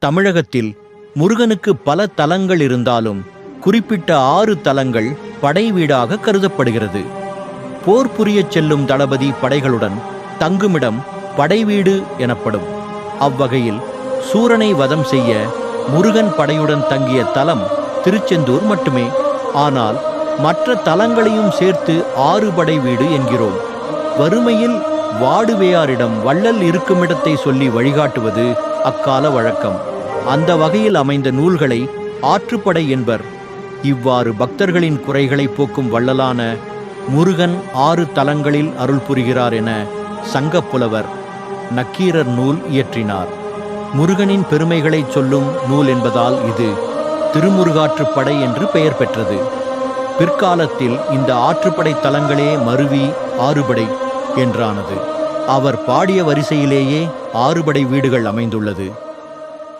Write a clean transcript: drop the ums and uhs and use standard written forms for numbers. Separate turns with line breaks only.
தமிழகத்தில் முருகனுக்கு பல தலங்கள் இருந்தாலும் குறிப்பிட்ட 6 தலங்கள் படை வீடாக கருதப்படுகிறது. போர் புரியச் செல்லும் தளபதி படைகளுடன் தங்குமிடம் படைவீடு எனப்படும். அவ்வகையில் சூரனை வதம் செய்ய முருகன் படையுடன் தங்கிய தலம் திருச்செந்தூர் மட்டுமே. ஆனால் மற்ற தலங்களையும் சேர்த்து 6 படை வீடு என்கிறோம். வறுமையில் வாடுவேயாரிடம் வள்ளல் இருக்குமிடத்தை சொல்லி வழிகாட்டுவது அக்கால வழக்கம். அந்த வகையில் அமைந்த நூல்களை ஆற்றுப்படை என்பர். இவ்வாறு பக்தர்களின் குறைகளை போக்கும் வள்ளலான முருகன் 6 தலங்களில் அருள் புரிகிறார் என சங்கப்புலவர் நக்கீரர் நூல் இயற்றினார். முருகனின் பெருமைகளைச் சொல்லும் நூல் என்பதால் இது திருமுருகாற்றுப்படை என்று பெயர் பெற்றது. பிற்காலத்தில் இந்த ஆற்றுப்படை தலங்களே மருவி 6 படை என்றானது. அவர் பாடிய வரிசையிலேயே 6 படை வீடுகள் அமைந்துள்ளது.